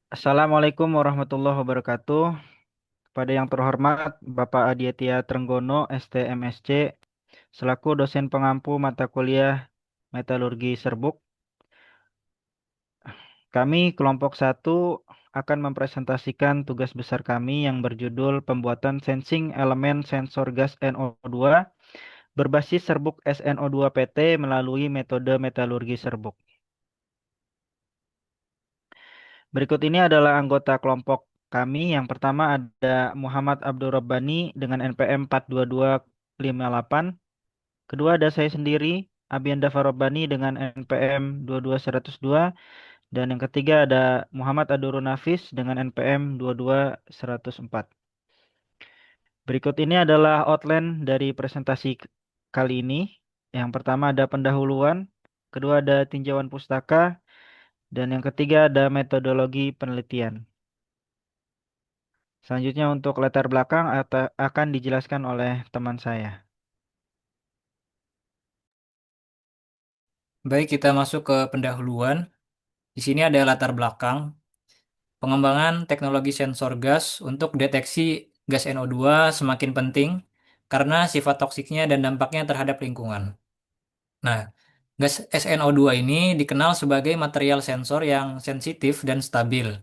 Assalamualaikum warahmatullahi wabarakatuh. Pada yang terhormat Bapak Aditya Trenggono, STMSC, selaku dosen pengampu mata kuliah Metalurgi Serbuk, kami kelompok satu akan mempresentasikan tugas besar kami yang berjudul pembuatan sensing elemen sensor gas NO2 berbasis serbuk SNO2 PT melalui metode metalurgi serbuk. Berikut ini adalah anggota kelompok kami. Yang pertama ada Muhammad Abdul Rabbani dengan NPM 42258. Kedua ada saya sendiri, Abianda Farobani dengan NPM 22102. Dan yang ketiga ada Muhammad Adurun Nafis dengan NPM 22104. Berikut ini adalah outline dari presentasi kali ini. Yang pertama ada pendahuluan, kedua ada tinjauan pustaka, dan yang ketiga ada metodologi penelitian. Selanjutnya untuk latar belakang akan dijelaskan oleh teman saya. Baik, kita masuk ke pendahuluan. Di sini ada latar belakang pengembangan teknologi sensor gas untuk deteksi gas NO2 semakin penting karena sifat toksiknya dan dampaknya terhadap lingkungan. Nah, gas SNO2 ini dikenal sebagai material sensor yang sensitif dan stabil.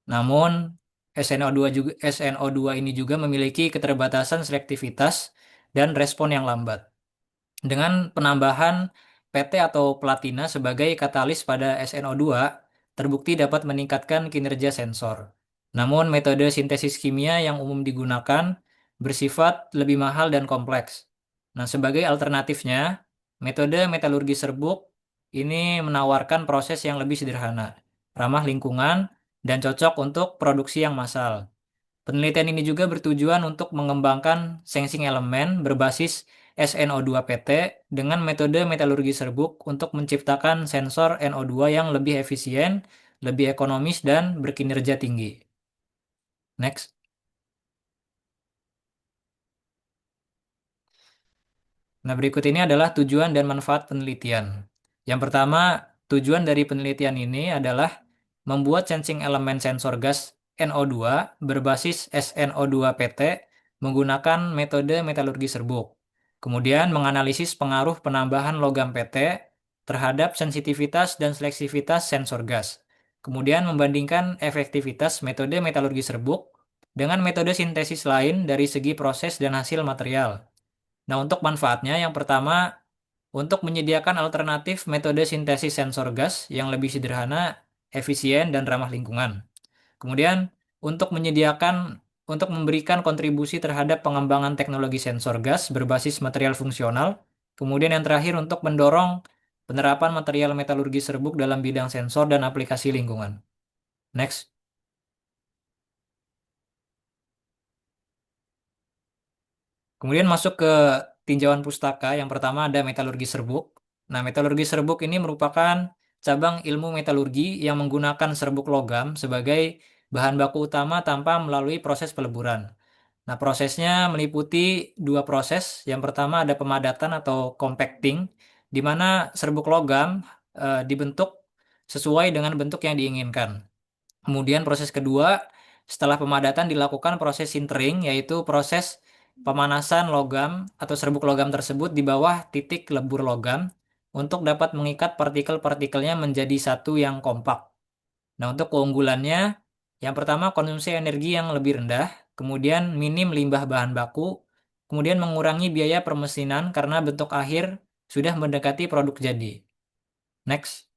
Namun, SNO2 ini juga memiliki keterbatasan selektivitas dan respon yang lambat. Dengan penambahan PT atau platina sebagai katalis pada SNO2, terbukti dapat meningkatkan kinerja sensor. Namun, metode sintesis kimia yang umum digunakan bersifat lebih mahal dan kompleks. Nah, sebagai alternatifnya, metode metalurgi serbuk ini menawarkan proses yang lebih sederhana, ramah lingkungan, dan cocok untuk produksi yang massal. Penelitian ini juga bertujuan untuk mengembangkan sensing elemen berbasis SNO2 PT dengan metode metalurgi serbuk untuk menciptakan sensor NO2 yang lebih efisien, lebih ekonomis, dan berkinerja tinggi. Next. Nah, berikut ini adalah tujuan dan manfaat penelitian. Yang pertama, tujuan dari penelitian ini adalah membuat sensing elemen sensor gas NO2 berbasis SNO2 PT menggunakan metode metalurgi serbuk. Kemudian menganalisis pengaruh penambahan logam PT terhadap sensitivitas dan selektivitas sensor gas. Kemudian membandingkan efektivitas metode metalurgi serbuk dengan metode sintesis lain dari segi proses dan hasil material. Nah, untuk manfaatnya, yang pertama, untuk menyediakan alternatif metode sintesis sensor gas yang lebih sederhana, efisien, dan ramah lingkungan. Kemudian, untuk menyediakan, untuk memberikan kontribusi terhadap pengembangan teknologi sensor gas berbasis material fungsional. Kemudian yang terakhir, untuk mendorong penerapan material metalurgi serbuk dalam bidang sensor dan aplikasi lingkungan. Next. Kemudian masuk ke tinjauan pustaka. Yang pertama ada metalurgi serbuk. Nah, metalurgi serbuk ini merupakan cabang ilmu metalurgi yang menggunakan serbuk logam sebagai bahan baku utama tanpa melalui proses peleburan. Nah, prosesnya meliputi dua proses. Yang pertama ada pemadatan atau compacting, di mana serbuk logam dibentuk sesuai dengan bentuk yang diinginkan. Kemudian proses kedua, setelah pemadatan dilakukan proses sintering, yaitu proses pemanasan logam atau serbuk logam tersebut di bawah titik lebur logam untuk dapat mengikat partikel-partikelnya menjadi satu yang kompak. Nah, untuk keunggulannya, yang pertama konsumsi energi yang lebih rendah, kemudian minim limbah bahan baku, kemudian mengurangi biaya permesinan karena bentuk akhir sudah mendekati produk jadi. Next.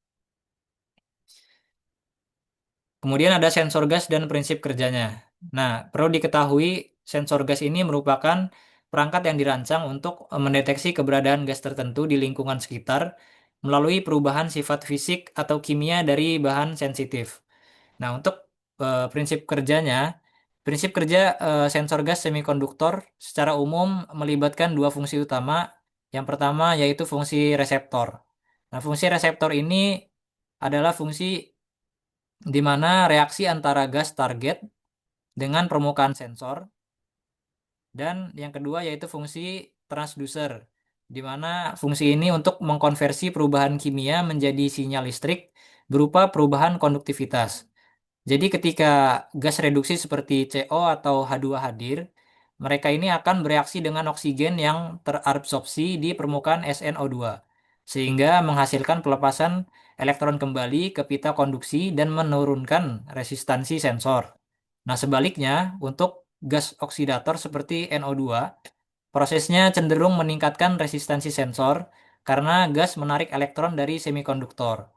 Kemudian ada sensor gas dan prinsip kerjanya. Nah, perlu diketahui sensor gas ini merupakan perangkat yang dirancang untuk mendeteksi keberadaan gas tertentu di lingkungan sekitar melalui perubahan sifat fisik atau kimia dari bahan sensitif. Nah, untuk prinsip kerjanya, prinsip kerja sensor gas semikonduktor secara umum melibatkan dua fungsi utama. Yang pertama yaitu fungsi reseptor. Nah, fungsi reseptor ini adalah fungsi di mana reaksi antara gas target dengan permukaan sensor, dan yang kedua yaitu fungsi transducer, di mana fungsi ini untuk mengkonversi perubahan kimia menjadi sinyal listrik berupa perubahan konduktivitas. Jadi ketika gas reduksi seperti CO atau H2 hadir, mereka ini akan bereaksi dengan oksigen yang terabsorpsi di permukaan SnO2, sehingga menghasilkan pelepasan elektron kembali ke pita konduksi dan menurunkan resistansi sensor. Nah, sebaliknya, untuk gas oksidator seperti NO2, prosesnya cenderung meningkatkan resistansi sensor karena gas menarik elektron dari semikonduktor.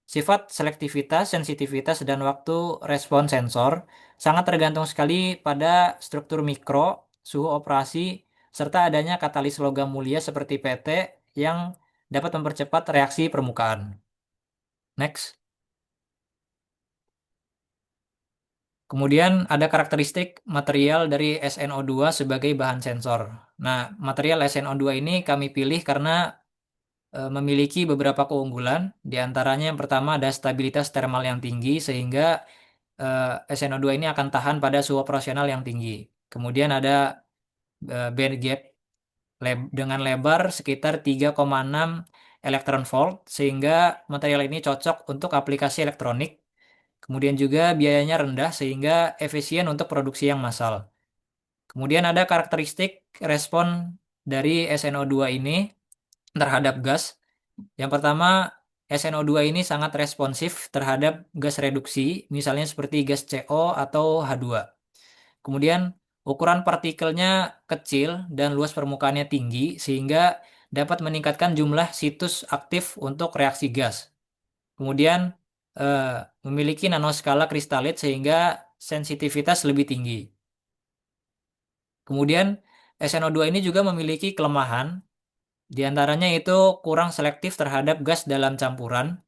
Sifat selektivitas, sensitivitas, dan waktu respon sensor sangat tergantung sekali pada struktur mikro, suhu operasi, serta adanya katalis logam mulia seperti PT yang dapat mempercepat reaksi permukaan. Next. Kemudian ada karakteristik material dari SNO2 sebagai bahan sensor. Nah, material SNO2 ini kami pilih karena memiliki beberapa keunggulan. Di antaranya yang pertama ada stabilitas termal yang tinggi sehingga SNO2 ini akan tahan pada suhu operasional yang tinggi. Kemudian ada band gap dengan lebar sekitar 3,6 elektron volt sehingga material ini cocok untuk aplikasi elektronik. Kemudian juga biayanya rendah sehingga efisien untuk produksi yang massal. Kemudian ada karakteristik respon dari SNO2 ini terhadap gas. Yang pertama, SNO2 ini sangat responsif terhadap gas reduksi, misalnya seperti gas CO atau H2. Kemudian, ukuran partikelnya kecil dan luas permukaannya tinggi, sehingga dapat meningkatkan jumlah situs aktif untuk reaksi gas. Kemudian, eh, memiliki nanoskala kristalit sehingga sensitivitas lebih tinggi. Kemudian, SNO2 ini juga memiliki kelemahan, di antaranya itu kurang selektif terhadap gas dalam campuran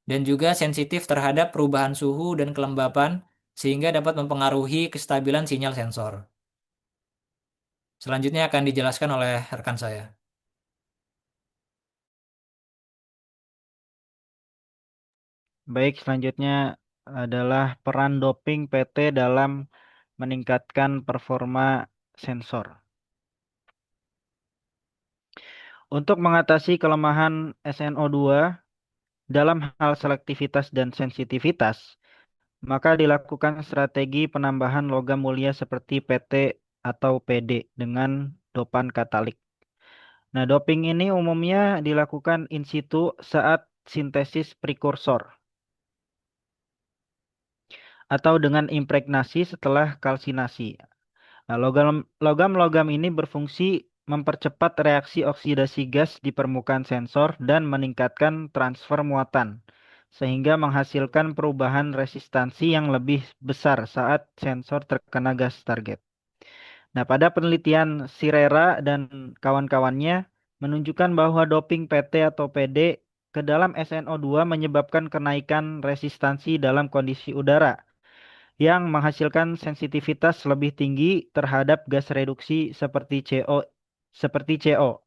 dan juga sensitif terhadap perubahan suhu dan kelembapan sehingga dapat mempengaruhi kestabilan sinyal sensor. Selanjutnya akan dijelaskan oleh rekan saya. Baik, selanjutnya adalah peran doping PT dalam meningkatkan performa sensor. Untuk mengatasi kelemahan SNO2 dalam hal selektivitas dan sensitivitas, maka dilakukan strategi penambahan logam mulia seperti PT atau PD dengan dopan katalik. Nah, doping ini umumnya dilakukan in situ saat sintesis prekursor atau dengan impregnasi setelah kalsinasi. Nah, logam-logam ini berfungsi mempercepat reaksi oksidasi gas di permukaan sensor dan meningkatkan transfer muatan, sehingga menghasilkan perubahan resistansi yang lebih besar saat sensor terkena gas target. Nah, pada penelitian Sirera dan kawan-kawannya menunjukkan bahwa doping PT atau PD ke dalam SNO2 menyebabkan kenaikan resistansi dalam kondisi udara yang menghasilkan sensitivitas lebih tinggi terhadap gas reduksi seperti CO.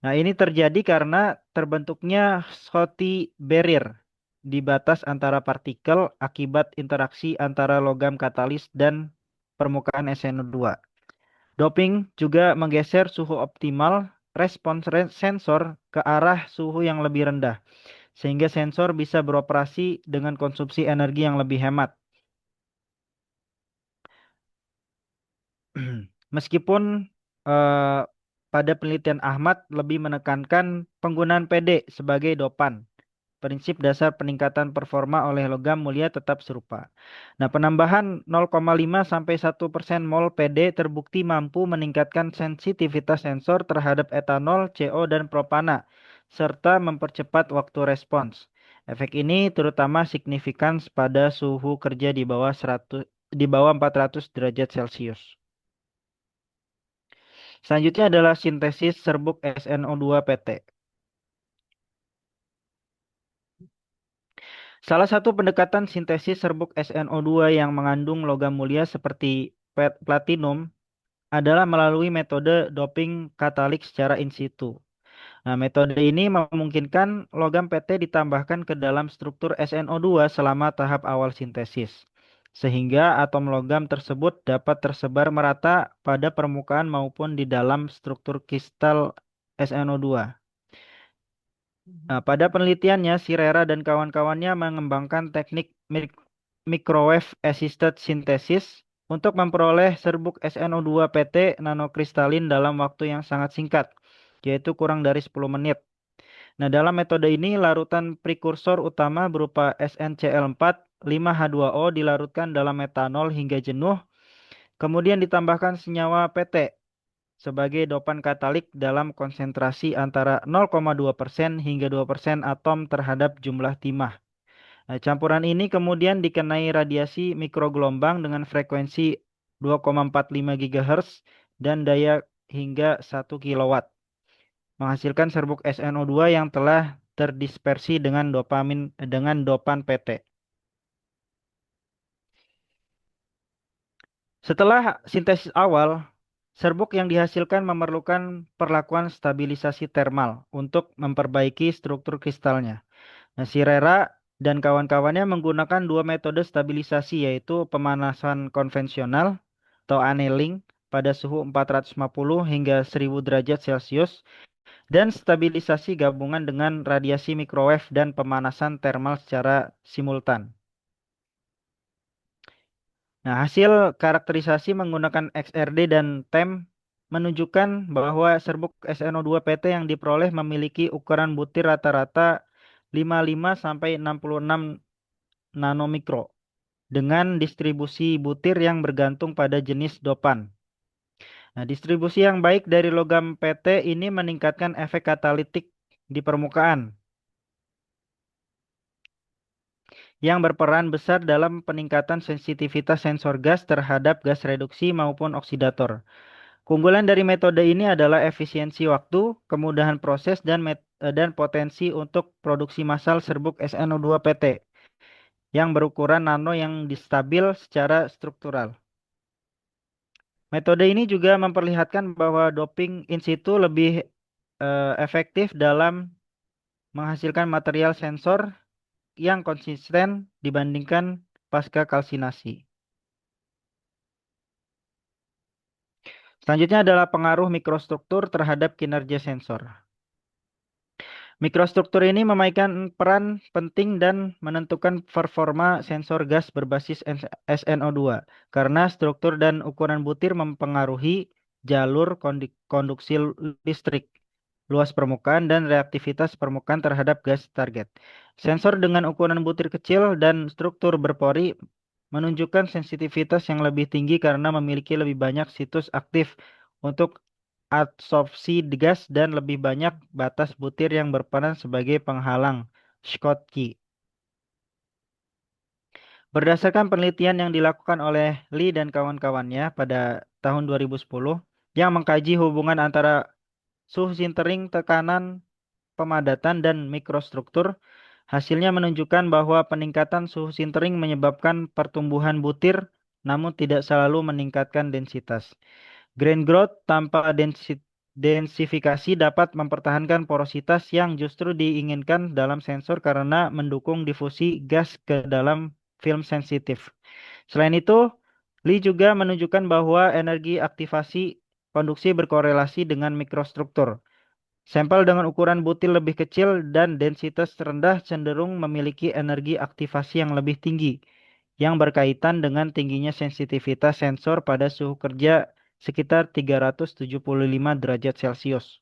Nah, ini terjadi karena terbentuknya Schottky barrier di batas antara partikel akibat interaksi antara logam katalis dan permukaan SNO2. Doping juga menggeser suhu optimal respons sensor ke arah suhu yang lebih rendah, sehingga sensor bisa beroperasi dengan konsumsi energi yang lebih hemat. Meskipun eh, pada penelitian Ahmad lebih menekankan penggunaan PD sebagai dopan, prinsip dasar peningkatan performa oleh logam mulia tetap serupa. Nah, penambahan 0,5 sampai 1% mol PD terbukti mampu meningkatkan sensitivitas sensor terhadap etanol, CO, dan propana, serta mempercepat waktu respons. Efek ini terutama signifikan pada suhu kerja di bawah 400 derajat Celcius. Selanjutnya adalah sintesis serbuk SNO2 PT. Salah satu pendekatan sintesis serbuk SNO2 yang mengandung logam mulia seperti platinum adalah melalui metode doping katalik secara in situ. Nah, metode ini memungkinkan logam PT ditambahkan ke dalam struktur SNO2 selama tahap awal sintesis, sehingga atom logam tersebut dapat tersebar merata pada permukaan maupun di dalam struktur kristal SNO2. Nah, pada penelitiannya, Sirera dan kawan-kawannya mengembangkan teknik microwave assisted synthesis untuk memperoleh serbuk SnO2 PT nanokristalin dalam waktu yang sangat singkat, yaitu kurang dari 10 menit. Nah, dalam metode ini larutan prekursor utama berupa SnCl4 5H2O dilarutkan dalam metanol hingga jenuh, kemudian ditambahkan senyawa PT sebagai dopan katalik dalam konsentrasi antara 0,2% hingga 2% atom terhadap jumlah timah. Nah, campuran ini kemudian dikenai radiasi mikrogelombang dengan frekuensi 2,45 GHz dan daya hingga 1 kilowatt, menghasilkan serbuk SnO2 yang telah terdispersi dengan dopan PT. Setelah sintesis awal, serbuk yang dihasilkan memerlukan perlakuan stabilisasi termal untuk memperbaiki struktur kristalnya. Nah, Sirera dan kawan-kawannya menggunakan dua metode stabilisasi, yaitu pemanasan konvensional atau annealing pada suhu 450 hingga 1000 derajat Celcius dan stabilisasi gabungan dengan radiasi microwave dan pemanasan termal secara simultan. Nah, hasil karakterisasi menggunakan XRD dan TEM menunjukkan bahwa serbuk SnO2 PT yang diperoleh memiliki ukuran butir rata-rata 55 sampai 66 nanomikro dengan distribusi butir yang bergantung pada jenis dopan. Nah, distribusi yang baik dari logam PT ini meningkatkan efek katalitik di permukaan yang berperan besar dalam peningkatan sensitivitas sensor gas terhadap gas reduksi maupun oksidator. Keunggulan dari metode ini adalah efisiensi waktu, kemudahan proses, dan potensi untuk produksi massal serbuk SnO2 PT yang berukuran nano yang distabil secara struktural. Metode ini juga memperlihatkan bahwa doping in situ lebih efektif dalam menghasilkan material sensor yang konsisten dibandingkan pasca kalsinasi. Selanjutnya adalah pengaruh mikrostruktur terhadap kinerja sensor. Mikrostruktur ini memainkan peran penting dan menentukan performa sensor gas berbasis SnO2 karena struktur dan ukuran butir mempengaruhi jalur konduksi listrik, luas permukaan, dan reaktivitas permukaan terhadap gas target. Sensor dengan ukuran butir kecil dan struktur berpori menunjukkan sensitivitas yang lebih tinggi karena memiliki lebih banyak situs aktif untuk adsorpsi gas dan lebih banyak batas butir yang berperan sebagai penghalang Schottky. Berdasarkan penelitian yang dilakukan oleh Lee dan kawan-kawannya pada tahun 2010 yang mengkaji hubungan antara suhu sintering, tekanan, pemadatan, dan mikrostruktur, hasilnya menunjukkan bahwa peningkatan suhu sintering menyebabkan pertumbuhan butir namun tidak selalu meningkatkan densitas. Grain growth tanpa densifikasi dapat mempertahankan porositas yang justru diinginkan dalam sensor karena mendukung difusi gas ke dalam film sensitif. Selain itu, Lee juga menunjukkan bahwa energi aktivasi konduksi berkorelasi dengan mikrostruktur. Sampel dengan ukuran butir lebih kecil dan densitas rendah cenderung memiliki energi aktivasi yang lebih tinggi, yang berkaitan dengan tingginya sensitivitas sensor pada suhu kerja sekitar 375 derajat Celcius.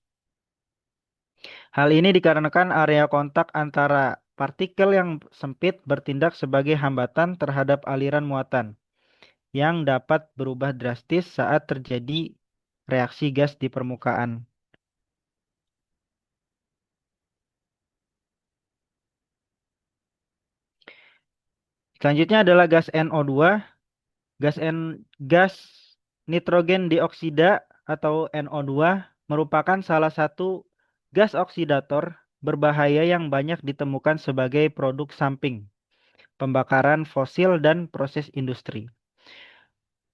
Hal ini dikarenakan area kontak antara partikel yang sempit bertindak sebagai hambatan terhadap aliran muatan, yang dapat berubah drastis saat terjadi reaksi gas di permukaan. Selanjutnya adalah gas NO2. Gas nitrogen dioksida atau NO2 merupakan salah satu gas oksidator berbahaya yang banyak ditemukan sebagai produk samping pembakaran fosil dan proses industri.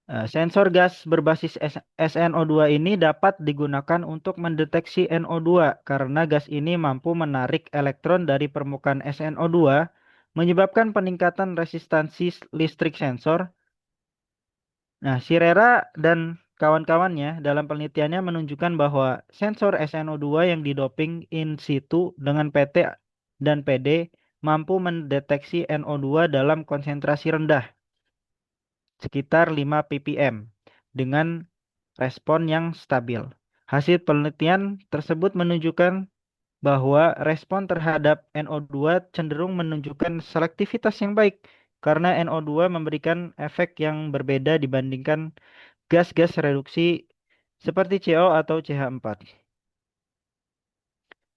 Sensor gas berbasis SnO2 ini dapat digunakan untuk mendeteksi NO2 karena gas ini mampu menarik elektron dari permukaan SnO2, menyebabkan peningkatan resistansi listrik sensor. Nah, Sirera dan kawan-kawannya dalam penelitiannya menunjukkan bahwa sensor SnO2 yang didoping in situ dengan PT dan PD mampu mendeteksi NO2 dalam konsentrasi rendah, sekitar 5 ppm, dengan respon yang stabil. Hasil penelitian tersebut menunjukkan bahwa respon terhadap NO2 cenderung menunjukkan selektivitas yang baik karena NO2 memberikan efek yang berbeda dibandingkan gas-gas reduksi seperti CO atau CH4.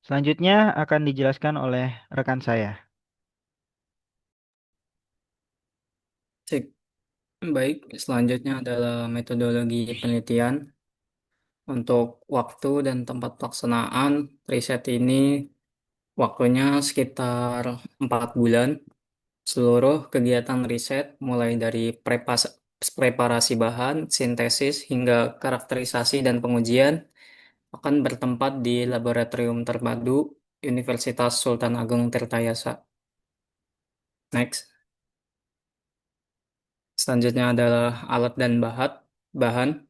Selanjutnya akan dijelaskan oleh rekan saya. Cek. Baik, selanjutnya adalah metodologi penelitian. Untuk waktu dan tempat pelaksanaan riset ini waktunya sekitar 4 bulan. Seluruh kegiatan riset mulai dari preparasi bahan, sintesis, hingga karakterisasi dan pengujian akan bertempat di Laboratorium Terpadu Universitas Sultan Agung Tirtayasa. Next. Selanjutnya adalah alat dan bahan.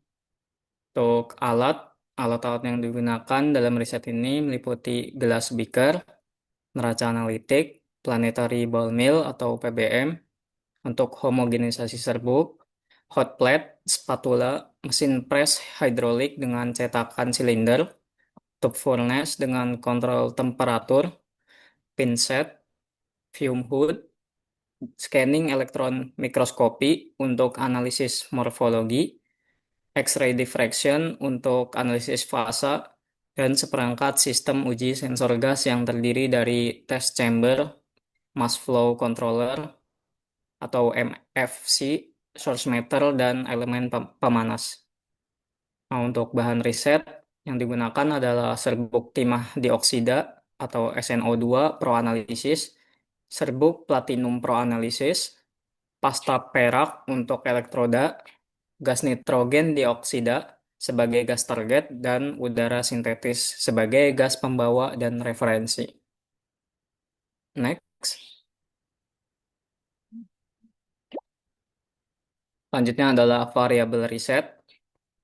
Untuk alat-alat yang digunakan dalam riset ini meliputi gelas beaker, neraca analitik, planetary ball mill atau PBM, untuk homogenisasi serbuk, hot plate, spatula, mesin press hidrolik dengan cetakan silinder, tube furnace dengan kontrol temperatur, pinset, fume hood, scanning elektron mikroskopi untuk analisis morfologi, X-ray diffraction untuk analisis fasa, dan seperangkat sistem uji sensor gas yang terdiri dari test chamber, mass flow controller, atau MFC, source meter, dan elemen pemanas. Nah, untuk bahan riset yang digunakan adalah serbuk timah dioksida atau SNO2 Pro Analysis, serbuk platinum Pro Analysis, pasta perak untuk elektroda, gas nitrogen dioksida sebagai gas target, dan udara sintetis sebagai gas pembawa dan referensi. Next. Selanjutnya adalah variabel riset.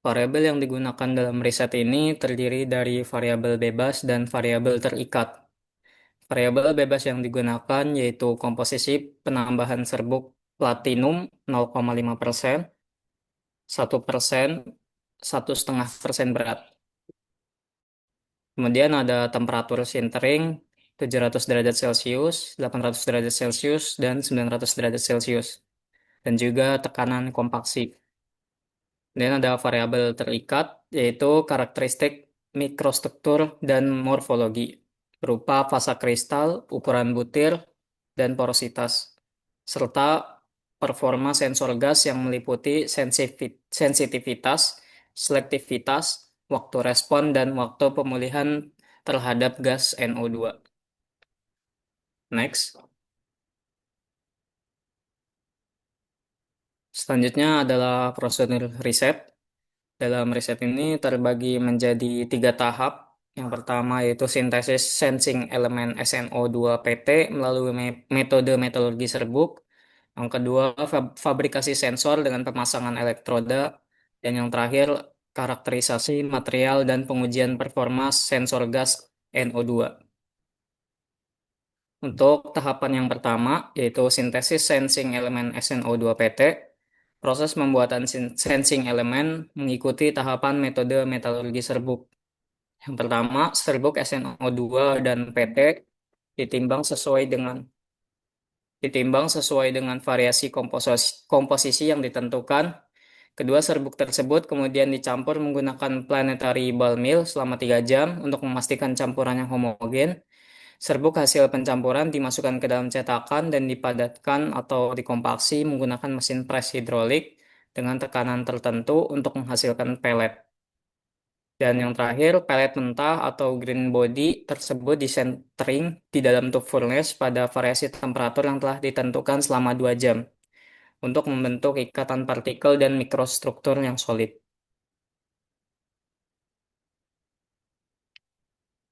Variabel yang digunakan dalam riset ini terdiri dari variabel bebas dan variabel terikat. Variabel bebas yang digunakan yaitu komposisi penambahan serbuk platinum 0,5%, 1%, 1,5% berat. Kemudian ada temperatur sintering 700 derajat Celcius, 800 derajat Celcius, dan 900 derajat Celcius. Dan juga tekanan kompaksi. Dan ada variabel terikat, yaitu karakteristik mikrostruktur dan morfologi, berupa fasa kristal, ukuran butir, dan porositas, serta performa sensor gas yang meliputi sensitivitas, selektivitas, waktu respon, dan waktu pemulihan terhadap gas NO2. Next. Selanjutnya adalah prosedur riset. Dalam riset ini terbagi menjadi 3 tahap. Yang pertama yaitu sintesis sensing elemen SNO2-PT melalui metode metodologi serbuk. Yang kedua, fabrikasi sensor dengan pemasangan elektroda. Dan yang terakhir, karakterisasi material dan pengujian performa sensor gas NO2. Untuk tahapan yang pertama, yaitu sintesis sensing elemen SNO2-PT, proses pembuatan sensing elemen mengikuti tahapan metode metalurgi serbuk. Yang pertama, serbuk SNO2 dan PT ditimbang sesuai dengan variasi komposisi yang ditentukan. Kedua serbuk tersebut kemudian dicampur menggunakan planetary ball mill selama 3 jam untuk memastikan campurannya homogen. Serbuk hasil pencampuran dimasukkan ke dalam cetakan dan dipadatkan atau dikompaksi menggunakan mesin press hidrolik dengan tekanan tertentu untuk menghasilkan pelet. Dan yang terakhir, pelet mentah atau green body tersebut disentering di dalam tube furnace pada variasi temperatur yang telah ditentukan selama 2 jam untuk membentuk ikatan partikel dan mikrostruktur yang solid.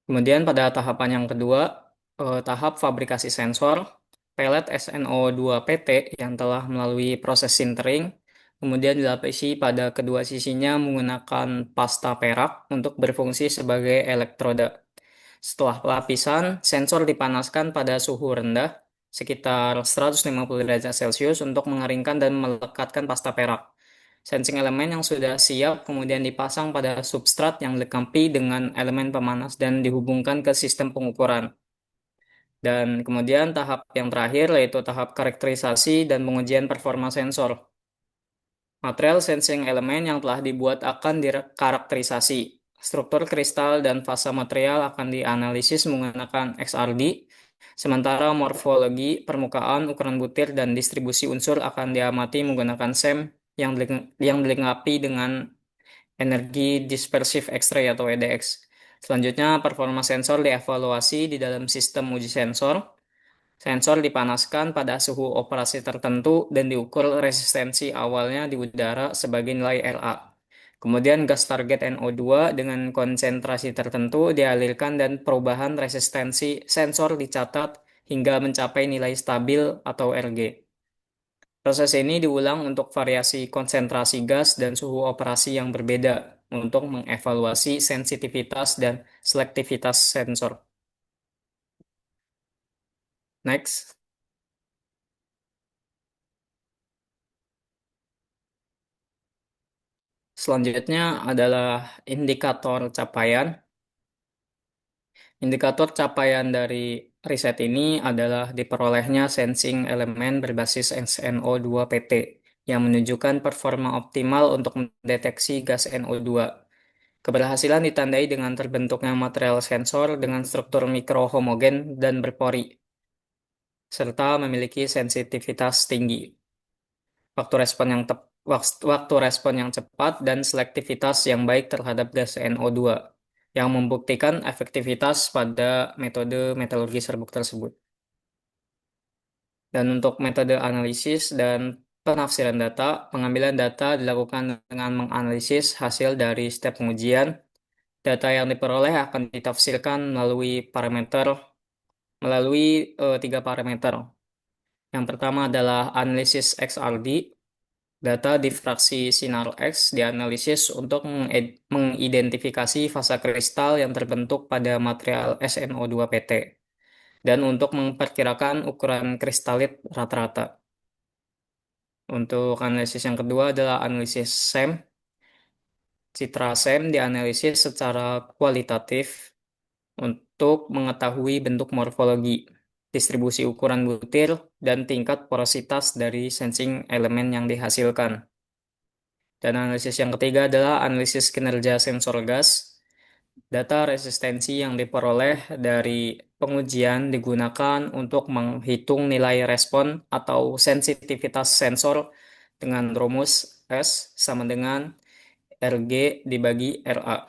Kemudian pada tahapan yang kedua, tahap fabrikasi sensor, pelet SNO2-PT yang telah melalui proses sintering, kemudian dilapisi pada kedua sisinya menggunakan pasta perak untuk berfungsi sebagai elektroda. Setelah lapisan, sensor dipanaskan pada suhu rendah sekitar 150 derajat Celcius untuk mengeringkan dan melekatkan pasta perak. Sensing elemen yang sudah siap kemudian dipasang pada substrat yang dilengkapi dengan elemen pemanas dan dihubungkan ke sistem pengukuran. Dan kemudian tahap yang terakhir yaitu tahap karakterisasi dan pengujian performa sensor. Material sensing elemen yang telah dibuat akan dikarakterisasi. Struktur kristal dan fasa material akan dianalisis menggunakan XRD, sementara morfologi, permukaan, ukuran butir, dan distribusi unsur akan diamati menggunakan SEM yang dilengkapi dengan energi dispersif X-ray atau EDX. Selanjutnya, performa sensor dievaluasi di dalam sistem uji sensor. Sensor dipanaskan pada suhu operasi tertentu dan diukur resistensi awalnya di udara sebagai nilai Ra. Kemudian gas target NO2 dengan konsentrasi tertentu dialirkan dan perubahan resistensi sensor dicatat hingga mencapai nilai stabil atau Rg. Proses ini diulang untuk variasi konsentrasi gas dan suhu operasi yang berbeda untuk mengevaluasi sensitivitas dan selektivitas sensor. Next. Selanjutnya adalah indikator capaian. Indikator capaian dari riset ini adalah diperolehnya sensing elemen berbasis SNO2-PT yang menunjukkan performa optimal untuk mendeteksi gas NO2. Keberhasilan ditandai dengan terbentuknya material sensor dengan struktur mikrohomogen dan berpori, serta memiliki sensitivitas tinggi. Waktu respon yang waktu respon yang cepat dan selektivitas yang baik terhadap gas NO2 yang membuktikan efektivitas pada metode metalurgi serbuk tersebut. Dan untuk metode analisis dan penafsiran data, pengambilan data dilakukan dengan menganalisis hasil dari step pengujian. Data yang diperoleh akan ditafsirkan melalui tiga parameter. Yang pertama adalah analisis XRD. Data difraksi sinar X dianalisis untuk mengidentifikasi fasa kristal yang terbentuk pada material SNO2-PT dan untuk memperkirakan ukuran kristalit rata-rata. Untuk analisis yang kedua adalah analisis SEM. Citra SEM dianalisis secara kualitatif untuk mengetahui bentuk morfologi, distribusi ukuran butir, dan tingkat porositas dari sensing elemen yang dihasilkan. Dan analisis yang ketiga adalah analisis kinerja sensor gas. Data resistensi yang diperoleh dari pengujian digunakan untuk menghitung nilai respon atau sensitivitas sensor dengan rumus S sama dengan Rg dibagi Ra.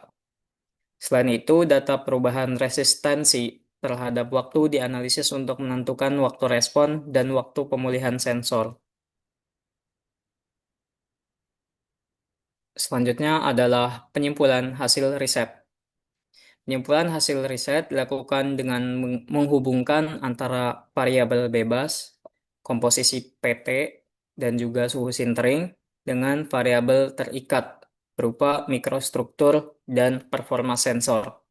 Selain itu, data perubahan resistensi terhadap waktu dianalisis untuk menentukan waktu respon dan waktu pemulihan sensor. Selanjutnya adalah penyimpulan hasil riset. Penyimpulan hasil riset dilakukan dengan menghubungkan antara variabel bebas, komposisi PT, dan juga suhu sintering dengan variabel terikat berupa mikrostruktur dan performa sensor.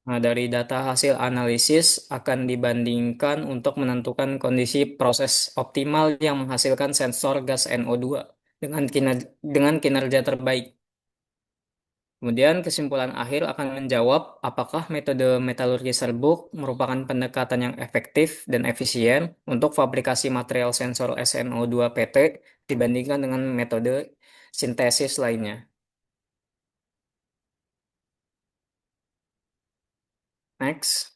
Nah, dari data hasil analisis akan dibandingkan untuk menentukan kondisi proses optimal yang menghasilkan sensor gas NO2 dengan kinerja terbaik. Kemudian kesimpulan akhir akan menjawab apakah metode metalurgi serbuk merupakan pendekatan yang efektif dan efisien untuk fabrikasi material sensor SNO2-PT dibandingkan dengan metode sintesis lainnya. Next.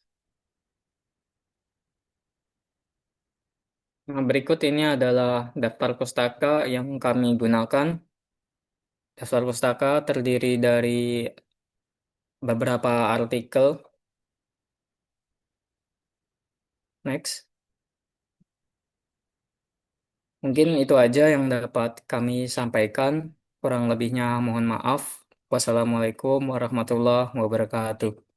Nah, berikut ini adalah daftar pustaka yang kami gunakan. Daftar pustaka terdiri dari beberapa artikel. Next. Mungkin itu aja yang dapat kami sampaikan. Kurang lebihnya mohon maaf. Wassalamualaikum warahmatullahi wabarakatuh.